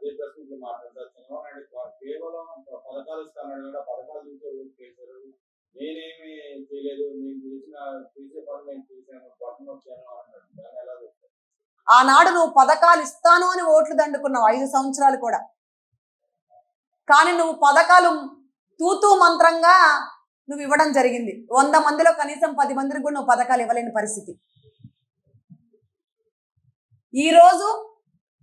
అదే ప్రశ్నకి మాట్లాడతారు. చంద్రబాబు నాయుడు కేవలం పథకాలు ఇస్తానని కూడా పథకాలు చూసే ఓట్లు చేశారు. నేనేమి చేయలేదు, నేను చేసే పనులు నేను చేశాను, బట్టలు వచ్చాను అన్నాడు. దాన్ని ఎలా చూస్తారు? ఆనాడు నువ్వు పథకాలు ఇస్తాను అని ఓట్లు దండుకున్నావు 5 సంవత్సరాలు కూడా. కానీ నువ్వు పథకాలు తూతూ మంత్రంగా నువ్వు ఇవ్వడం జరిగింది. 100 మందిలో కనీసం 10 మందికి కూడా నువ్వు పథకాలు ఇవ్వలేని పరిస్థితి. ఈరోజు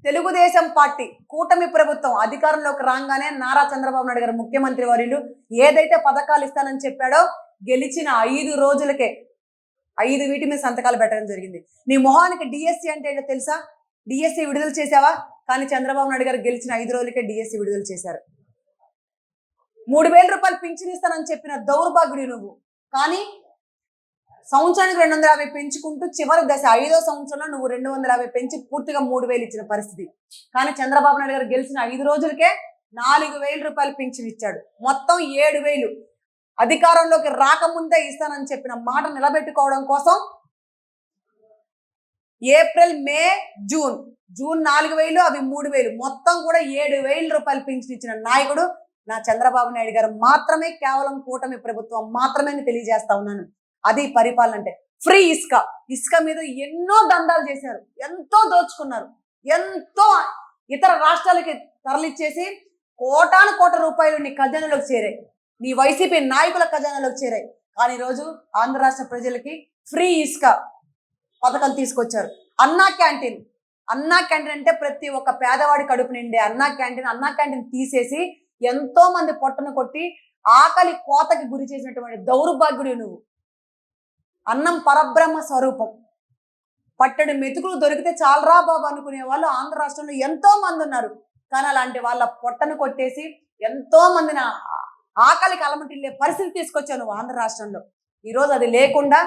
తెలుగుదేశం పార్టీ కూటమి ప్రభుత్వం అధికారంలోకి రాగానే నారా చంద్రబాబు నాయుడు గారు ముఖ్యమంత్రి వర్యులు ఏదైతే పథకాలు ఇస్తానని చెప్పాడో గెలిచిన 5 రోజులకే 5 వీటి మీద సంతకాలు పెట్టడం జరిగింది. నీ మొహానికి డిఎస్సి అంటే ఏంటో తెలుసా? డిఎస్సి విడుదల చేసావా? కానీ చంద్రబాబు నాయుడు గారు గెలిచిన 5 రోజులకే డిఎస్సి విడుదల చేశారు. 3000 రూపాయలు పింఛన్ ఇస్తానని చెప్పిన దౌర్భాగ్యుడు నువ్వు. కానీ సంవత్సరానికి 250 పెంచుకుంటూ చివరి దశ 5వ సంవత్సరంలో నువ్వు 250 పెంచి పూర్తిగా 3000 ఇచ్చిన పరిస్థితి. కానీ చంద్రబాబు నాయుడు గారు గెలిచిన 5 రోజులకే 4000 రూపాయలు పింఛన్ ఇచ్చాడు. మొత్తం 7000 అధికారంలోకి రాకముందే ఇస్తానని చెప్పిన మాట నిలబెట్టుకోవడం కోసం ఏప్రిల్, మే, జూన్ 4000, అవి 3000, మొత్తం కూడా 7000 రూపాయలు పింఛన్ ఇచ్చిన నాయకుడు నా చంద్రబాబు నాయుడు గారు మాత్రమే. కేవలం కూటమి ప్రభుత్వం మాత్రమే తెలియజేస్తా ఉన్నాను. అది పరిపాలన అంటే. ఫ్రీ ఇసుక మీద ఎన్నో దందాలు చేశారు, ఎంతో దోచుకున్నారు, ఎంతో ఇతర రాష్ట్రాలకి తరలిచ్చేసి కోటాను కోట్ల రూపాయలు నీ ఖజానాలోకి చేరాయి, నీ వైసీపీ నాయకుల ఖజానాలోకి చేరాయి. కానీ ఈరోజు ఆంధ్ర రాష్ట్ర ప్రజలకి ఫ్రీ ఇసుక పథకం తీసుకొచ్చారు. అన్నా క్యాంటీన్ అంటే ప్రతి ఒక్క పేదవాడి కడుపు నిండే అన్నా క్యాంటీన్ తీసేసి ఎంతో మంది పొట్టను కొట్టి ఆకలి కోతకి గురి చేసినటువంటి దౌర్భాగ్యుడు నువ్వు. అన్నం పరబ్రహ్మ స్వరూపం. పట్టడి మెతుకులు దొరికితే చాలరా బాబు అనుకునే వాళ్ళు ఆంధ్ర రాష్ట్రంలో ఎంతో మంది ఉన్నారు. కానీ అలాంటి వాళ్ళ పొట్టను కొట్టేసి ఎంతో మందిని ఆకలికి అలమటిల్లే పరిస్థితి తీసుకొచ్చావు నువ్వు ఆంధ్ర రాష్ట్రంలో. ఈరోజు అది లేకుండా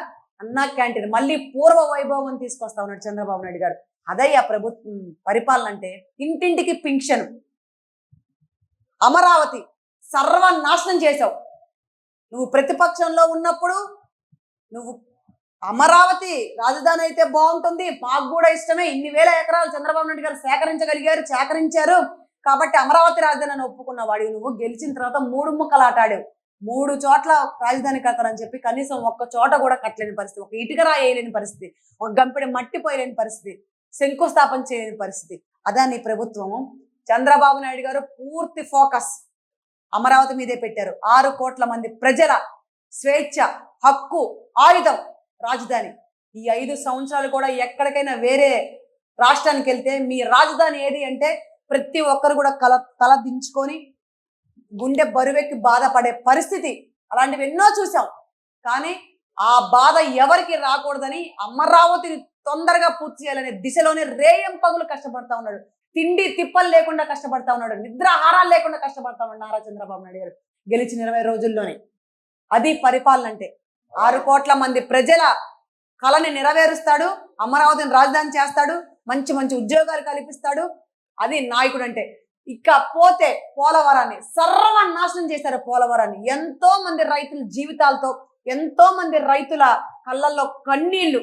అన్నా క్యాంటీన్ మళ్ళీ పూర్వ వైభవం తీసుకొస్తా ఉన్నాడు చంద్రబాబు నాయుడు గారు. అదయ్యా ప్రభుత్వం పరిపాలన అంటే. ఇంటింటికి పింఛను. అమరావతి సర్వనాశనం చేశావు. నువ్వు ప్రతిపక్షంలో ఉన్నప్పుడు నువ్వు అమరావతి రాజధాని అయితే బాగుంటుంది, మాకు కూడా ఇష్టమే, ఇన్ని వేల ఎకరాలు చంద్రబాబు నాయుడు గారు సేకరించారు కాబట్టి అమరావతి రాజధాని ఒప్పుకున్న వాడివి నువ్వు. గెలిచిన తర్వాత 3 ముక్కలాట ఆడావు. 3 చోట్ల రాజధాని కట్టాలని చెప్పి కనీసం ఒక్క చోట కూడా కట్టలేని పరిస్థితి, ఒక ఇటుకరా వేయలేని పరిస్థితి, ఒక గంపెడి మట్టి పోయలేని పరిస్థితి, శంకుస్థాపన చేయలేని పరిస్థితి. అదా నీ ప్రభుత్వము. చంద్రబాబు నాయుడు గారు పూర్తి ఫోకస్ అమరావతి మీదే పెట్టారు. 6 కోట్ల మంది ప్రజల స్వేచ్ఛ, హక్కు, ఆయుధం రాజధాని. ఈ 5 సంవత్సరాలు కూడా ఎక్కడికైనా వేరే రాష్ట్రానికి వెళ్తే మీ రాజధాని ఏది అంటే ప్రతి ఒక్కరు కూడా తల దించుకొని గుండె బరువెక్కి బాధపడే పరిస్థితి. అలాంటివి ఎన్నో చూసాం. కానీ ఆ బాధ ఎవరికి రాకూడదని అమరావతిని తొందరగా పూర్తి చేయాలనే దిశలోనే రేయం పగులు కష్టపడతా ఉన్నాడు. తిండి తిప్పలు లేకుండా కష్టపడతా ఉన్నాడు. నిద్రాహారాలు లేకుండా కష్టపడతా ఉన్నాడు నారా చంద్రబాబు నాయుడు గారు గెలిచిన 20 రోజుల్లోనే. అది పరిపాలన అంటే. 6 కోట్ల మంది ప్రజల కళని నెరవేరుస్తాడు, అమరావతిని రాజధాని చేస్తాడు, మంచి మంచి ఉద్యోగాలు కల్పిస్తాడు. అది నాయకుడు అంటే. ఇక పోతే పోలవరాన్ని సర్వనాశనం చేశారు. పోలవరాన్ని ఎంతో మంది రైతుల జీవితాలతో, ఎంతో మంది రైతుల కళ్ళల్లో కన్నీళ్లు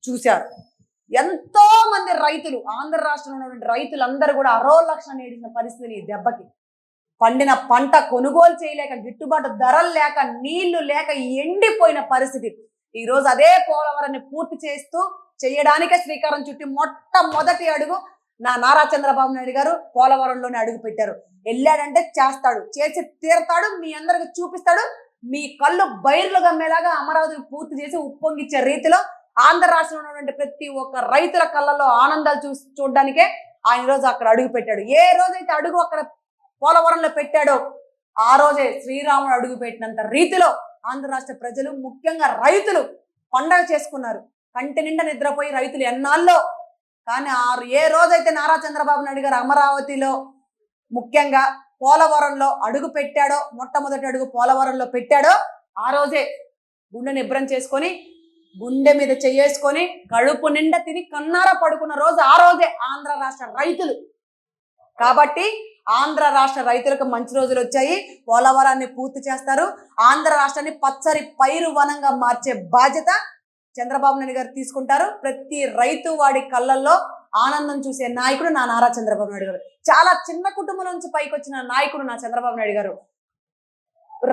చూశారు. ఎంతో మంది రైతులు, ఆంధ్ర రాష్ట్రంలో ఉన్నటువంటి రైతులందరూ కూడా అరోలక్షణ ఏడిసిన పరిస్థితులు ఈ దెబ్బకి. పండిన పంట కొనుగోలు చేయలేక, గిట్టుబాటు ధరలు లేక, నీళ్లు లేక ఎండిపోయిన పరిస్థితి. ఈరోజు అదే పోలవరాన్ని పూర్తి చేయడానికే శ్రీకారం చుట్టి మొట్టమొదటి అడుగు నారా చంద్రబాబు నాయుడు గారు పోలవరంలోనే అడుగు పెట్టారు. వెళ్ళాడంటే చేస్తాడు, చేసి తీరతాడు, మీ అందరికి చూపిస్తాడు. మీ కళ్ళు బైర్లు గమ్మేలాగా అమరావతిని పూర్తి చేసి ఉప్పొంగిచ్చే రీతిలో ఆంధ్ర రాష్ట్రంలో ఉన్నటువంటి ప్రతి ఒక్క రైతుల కళ్ళల్లో ఆనందాలు చూడడానికే ఆయన రోజు అక్కడ అడుగు పెట్టాడు. ఏ రోజైతే అడుగు అక్కడ పోలవరంలో పెట్టాడో ఆ రోజే శ్రీరాముడు అడుగు పెట్టినంత రీతిలో ఆంధ్ర రాష్ట్ర ప్రజలు, ముఖ్యంగా రైతులు పండగ చేసుకున్నారు. కంటి నిండా నిద్రపోయి రైతులు ఎన్నాళ్ళో. కానీ ఏ రోజైతే నారా చంద్రబాబు నాయుడు గారు అమరావతిలో, ముఖ్యంగా పోలవరంలో అడుగు పెట్టాడో, మొట్టమొదటి అడుగు పోలవరంలో పెట్టాడో ఆ రోజే గుండె నిబ్రం చేసుకొని, గుండె మీద చేసుకొని, కడుపు నిండా తిని కన్నారా పడుకున్న రోజు ఆ రోజే ఆంధ్ర రాష్ట్ర రైతులు. కాబట్టి ఆంధ్ర రాష్ట్ర రైతులకు మంచి రోజులు వచ్చాయి. పోలవరాన్ని పూర్తి చేస్తారు. ఆంధ్ర రాష్ట్రాన్ని పచ్చని పైరు వనంగా మార్చే బాధ్యత చంద్రబాబు నాయుడు గారు తీసుకుంటారు. ప్రతి రైతు వాడి కళ్ళల్లో ఆనందం చూసే నాయకుడు నా నారా చంద్రబాబు నాయుడు గారు. చాలా చిన్న కుటుంబం నుంచి పైకి వచ్చిన నాయకుడు నా చంద్రబాబు నాయుడు గారు.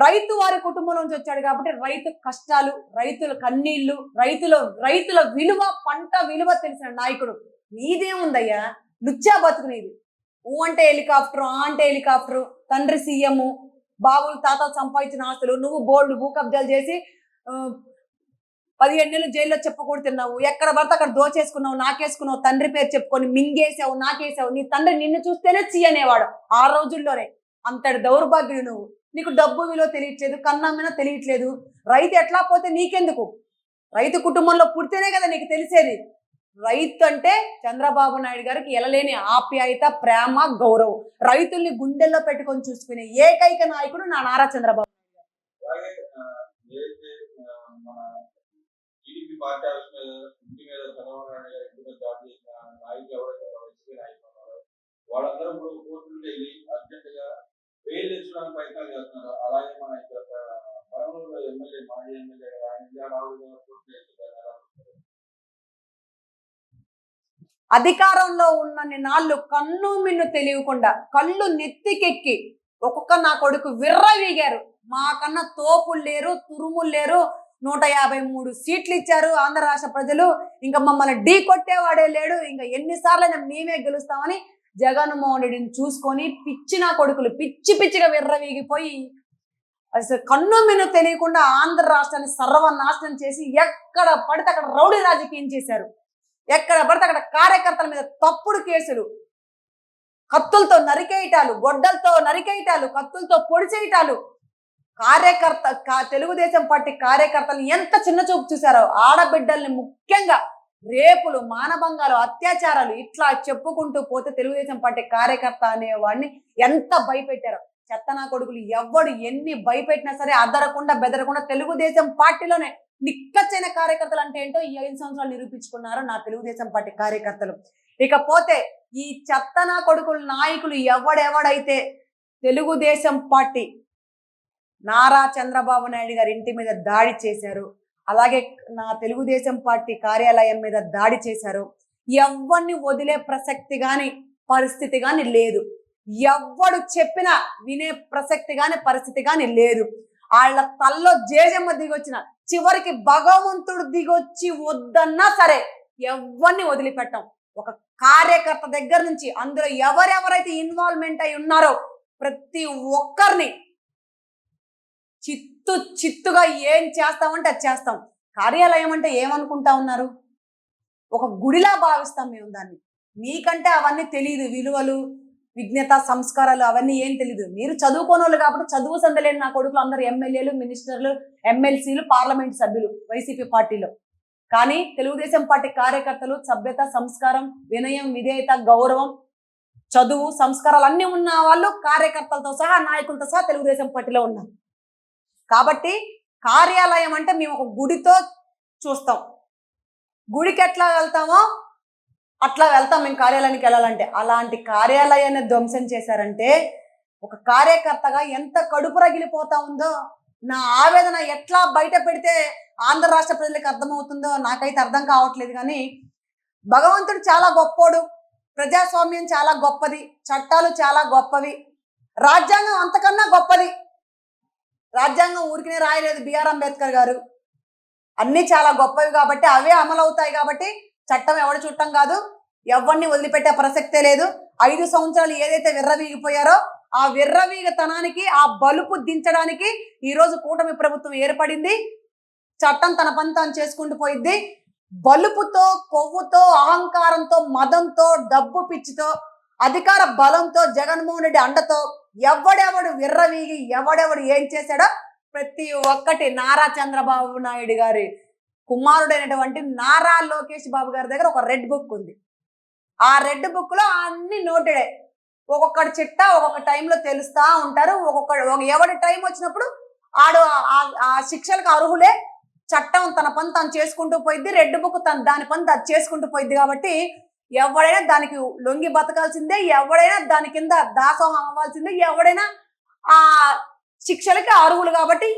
రైతు వారి కుటుంబం నుంచి వచ్చాడు కాబట్టి రైతు కష్టాలు, రైతుల కన్నీళ్లు, రైతుల విలువ, పంట విలువ తెలిసిన నాయకుడు. నీదేముందయ్యా, లుచ్చా బతుకు నీది. ఊ అంటే హెలికాప్టర్, ఆ అంటే హెలికాప్టర్, తండ్రి సీఎం, బాబులు తాతలు సంపాదించిన ఆస్తులు, నువ్వు బోల్డ్ భూ కబ్జాలు చేసి 17 నెలలు జైల్లో చెప్పకూడదు తిన్నావు. ఎక్కడ పడితే అక్కడ దోచేసుకున్నావు, నాకేసుకున్నావు, తండ్రి పేరు చెప్పుకొని మింగేసావు, నాకేసావు. నీ తండ్రి నిన్ను చూస్తేనే చీ అనేవాడు ఆ రోజుల్లోనే. అంతటి దౌర్భాగ్యుడు నువ్వు. నీకు డబ్బు విలువ తెలియట్లేదు, కన్నమ్మినా తెలియట్లేదు. రైతు ఎట్లా పోతే నీకెందుకు? రైతు కుటుంబంలో పుడితేనే కదా నీకు తెలిసేది. రైతు అంటే చంద్రబాబు నాయుడు గారికి ఎలలేని ఆప్యాయత, ప్రేమ, గౌరవం. రైతుల్ని గుండెల్లో పెట్టుకొని చూసుకునే ఏకైక నాయకుడు నా నారా చంద్రబాబు. అలాగే ఏదైతే మన టీడీపీ పార్టీ ఆఫీస్ మీద ఇంటి మీద చంద్రబాబు నాయుడు గారు ఇంటి మీద దాడి చేసిన నాయకులు ఎవరైతే వైసీపీ నాయకులు ఉన్నారో వాళ్ళందరూ ఇప్పుడు కోర్టులు వెళ్ళి అర్జెంట్ గా బెయిల్ తెచ్చడానికి ప్రయత్నాలు చేస్తున్నారు. అలాగే మన బలంలో ఎమ్మెల్యే, మాజీ ఎమ్మెల్యే ఆయన రాహుల్ గారు కోర్టులు వెళ్తున్నారు. అధికారంలో ఉన్నన్ని నాళ్ళు కన్ను మిన్ను తెలియకుండా కళ్ళు నెత్తికెక్కి ఒక్కొక్క నా కొడుకు విర్రవీగారు. మాకన్నా తోపులు లేరు, తురుములు లేరు. 153 సీట్లు ఇచ్చారు ఆంధ్ర రాష్ట్ర ప్రజలు. ఇంకా మమ్మల్ని ఢీ కొట్టేవాడే లేడు. ఇంకా ఎన్నిసార్లు మేమే గెలుస్తామని జగన్మోహన్ రెడ్డిని చూసుకొని పిచ్చి నా కొడుకులు పిచ్చిగా విర్రవీగిపోయి అసలు కన్ను మిన్ను తెలియకుండా ఆంధ్ర రాష్ట్రాన్ని సర్వనాశనం చేసి ఎక్కడ పడితే అక్కడ రౌడీ రాజకీయం చేశారు. ఎక్కడ పడితే అక్కడ కార్యకర్తల మీద తప్పుడు కేసులు, కత్తులతో నరికేయటాలు, గొడ్డలతో నరికేయటాలు, కత్తులతో పొడి చేయటాలు. తెలుగుదేశం పార్టీ కార్యకర్తలు ఎంత చిన్న చూపు చూశారో. ఆడబిడ్డల్ని ముఖ్యంగా రేపులు, మానభంగాలు, అత్యాచారాలు ఇట్లా చెప్పుకుంటూ పోతే తెలుగుదేశం పార్టీ కార్యకర్త అనేవాడిని ఎంత భయపెట్టారో. చెత్తనా కొడుకులు ఎవడు ఎన్ని భయపెట్టినా సరే అదరకుండా బెదరకుండా తెలుగుదేశం పార్టీలోనే నిక్కచ్చైన కార్యకర్తలు అంటే ఏంటో ఈ 5 సంవత్సరాలు నిరూపించుకున్నారు నా తెలుగుదేశం పార్టీ కార్యకర్తలు. ఇకపోతే ఈ చెత్తనా కొడుకుల నాయకులు ఎవడెవడైతే తెలుగుదేశం పార్టీ నారా చంద్రబాబు నాయుడు గారి ఇంటి మీద దాడి చేశారు, అలాగే నా తెలుగుదేశం పార్టీ కార్యాలయం మీద దాడి చేశారు, ఎవరిని వదిలే ప్రసక్తి గాని పరిస్థితి గాని లేదు. ఎవ్వడు చెప్పినా వినే ప్రసక్తి గాని పరిస్థితి గాని లేదు. వాళ్ళ తల్లో జేజమ్మ దిగొచ్చిన చివరికి భగవంతుడు దిగొచ్చి వద్దన్నా సరే ఎవరిని వదిలిపెట్టాం. ఒక కార్యకర్త దగ్గర నుంచి అందులో ఎవరెవరైతే ఇన్వాల్వ్మెంట్ అయి ఉన్నారో ప్రతి ఒక్కరిని చిత్తుగా ఏం చేస్తామంటే అది చేస్తాం. కార్యాలయం అంటే ఏమనుకుంటా ఉన్నారు? ఒక గుడిలా భావిస్తాం మేము దాన్ని. మీకంటే అవన్నీ తెలియదు, విలువలు, విజ్ఞత, సంస్కారాలు అవన్నీ ఏం తెలీదు. మీరు చదువుకోని వాళ్ళు కాబట్టి చదువు సందలేని నా కొడుకులు అందరూ ఎమ్మెల్యేలు, మినిస్టర్లు, ఎమ్మెల్సీలు, పార్లమెంట్ సభ్యులు వైసీపీ పార్టీలో. కానీ తెలుగుదేశం పార్టీ కార్యకర్తలు సభ్యత, సంస్కారం, వినయం, విధేయత, గౌరవం, చదువు, సంస్కారాలు అన్నీ ఉన్న వాళ్ళు కార్యకర్తలతో సహా, నాయకులతో సహా తెలుగుదేశం పార్టీలో ఉన్నారు. కాబట్టి కార్యాలయం అంటే మేము ఒక గుడితో చూస్తాం. గుడికి ఎట్లా వెళ్తామో అట్లా వెళ్తాం మేము కార్యాలయానికి వెళ్ళాలంటే. అలాంటి కార్యాలయాన్ని ధ్వంసం చేశారంటే ఒక కార్యకర్తగా ఎంత కడుపు రగిలిపోతా ఉందో, నా ఆవేదన ఎట్లా బయట పెడితే ఆంధ్ర రాష్ట్ర ప్రజలకు అర్థమవుతుందో నాకైతే అర్థం కావట్లేదు. కానీ భగవంతుడు చాలా గొప్పోడు, ప్రజాస్వామ్యం చాలా గొప్పది, చట్టాలు చాలా గొప్పవి, రాజ్యాంగం అంతకన్నా గొప్పది. రాజ్యాంగం ఊరికినే రాయలేదు బిఆర్ అంబేద్కర్ గారు. అన్నీ చాలా గొప్పవి కాబట్టి అవే అమలు అవుతాయి. కాబట్టి చట్టం ఎవరి చుట్టం కాదు, ఎవరిని వదిలిపెట్టే ప్రసక్తే లేదు. 5 సంవత్సరాలు ఏదైతే విర్రవీగిపోయారో ఆ విర్రవీగతనానికి, ఆ బలుపు దించడానికి ఈరోజు కూటమి ప్రభుత్వం ఏర్పడింది. చట్టం తన పని తాను చేసుకుంటూ పోయిద్ది. బలుపుతో, కొవ్వుతో, అహంకారంతో, మదంతో, డబ్బు పిచ్చితో, అధికార బలంతో, జగన్మోహన్ రెడ్డి అండతో ఎవడెవడు విర్రవీగి ఎవడెవడు ఏం చేశాడో ప్రతి ఒక్కటి నారా చంద్రబాబు నాయుడు గారి కుమారుడైనటువంటి నారా లోకేష్ బాబు గారి దగ్గర ఒక రెడ్ బుక్ ఉంది. ఆ రెడ్ బుక్ లో అన్ని నోటెడే. ఒక్కొక్కటి చిట్టా ఒక్కొక్క టైంలో తెలుస్తా ఉంటారు. ఎవడి టైం వచ్చినప్పుడు ఆడు ఆ శిక్షలకు అర్హులే. చట్టం తన పని తాను చేసుకుంటూ పోయిద్ది, రెడ్ బుక్ దాని పని అది చేసుకుంటూ పోయిద్ది. కాబట్టి ఎవడైనా దానికి లొంగి బతకాల్సిందే, ఎవడైనా దాని కింద దాసోహం అవ్వాల్సిందే, ఎవడైనా ఆ శిక్షలకి అర్హులు. కాబట్టి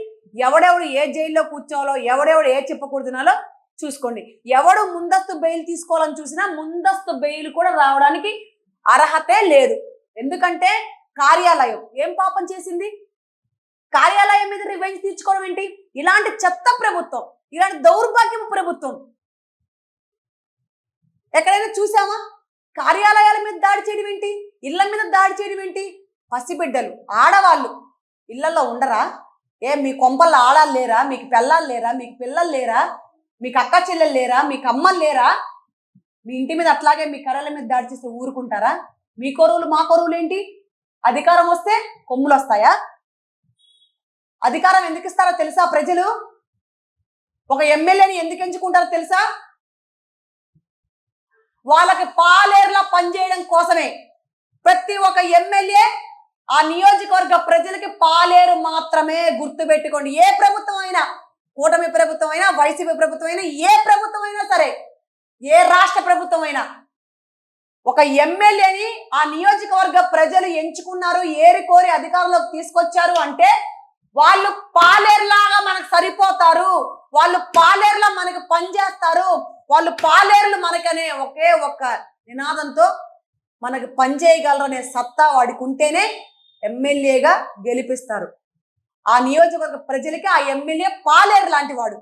ఎవడెవడు ఏ జైల్లో కూర్చోవాలో, ఎవడెవడు ఏ చెప్పకూడదునాలో చూసుకోండి. ఎవడు ముందస్తు బెయిల్ తీసుకోవాలని చూసినా ముందస్తు బెయిల్ కూడా రావడానికి అర్హతే లేదు. ఎందుకంటే కార్యాలయం ఏం పాపం చేసింది? కార్యాలయం మీద రివెంజ్ తీర్చుకోవడం ఏంటి? ఇలాంటి చెత్త ప్రభుత్వం, ఇలాంటి దౌర్భాగ్యం ప్రభుత్వం ఎక్కడైనా చూసామా? కార్యాలయాల మీద దాడి చేయడం ఏంటి? ఇళ్ల మీద దాడి చేయడం ఏంటి? పసిబిడ్డలు, ఆడవాళ్ళు ఇళ్లలో ఉండరా? మీ కొంపల్లో ఆడాలు లేరా? మీకు పెళ్ళాలు లేరా? మీకు పిల్లలు లేరా? మీకు అక్క చెల్లెలు లేరా? మీకు అమ్మలు లేరా? మీ ఇంటి మీద అట్లాగే మీ కర్రల మీద దాడి చేస్తే ఊరుకుంటారా? మీ కొరువులు మా కొరువులు ఏంటి? అధికారం వస్తే కొమ్ములు వస్తాయా? అధికారం ఎందుకు ఇస్తారో తెలుసా? ప్రజలు ఒక ఎమ్మెల్యేని ఎందుకు ఎంచుకుంటారో తెలుసా? వాళ్ళకి పాలేరులా పనిచేయడం కోసమే. ప్రతి ఒక్క ఎమ్మెల్యే ఆ నియోజకవర్గ ప్రజలకి పాలేరు మాత్రమే. గుర్తుపెట్టుకోండి. ఏ ప్రభుత్వం అయినా, కూటమి ప్రభుత్వం అయినా, వైసీపీ ప్రభుత్వం అయినా, ఏ ప్రభుత్వం అయినా సరే, ఏ రాష్ట్ర ప్రభుత్వం అయినా, ఒక ఎమ్మెల్యేని ఆ నియోజకవర్గ ప్రజలు ఎంచుకున్నారు, ఏరి కోరి అధికారంలోకి తీసుకొచ్చారు అంటే వాళ్ళు పాలేరులాగా మనకు సరిపోతారు, వాళ్ళు పాలేరులా మనకు పనిచేస్తారు, వాళ్ళు పాలేరులు మనకనే ఒకే ఒక్క నినాదంతో మనకు పనిచేయగలరు అనే సత్తా వాడికి ఉంటేనే ఎమ్మెల్యేగా గెలిపిస్తారు. ఆ నియోజకవర్గ ప్రజలకి ఆ ఎమ్మెల్యే పాలేరు లాంటి వాడు.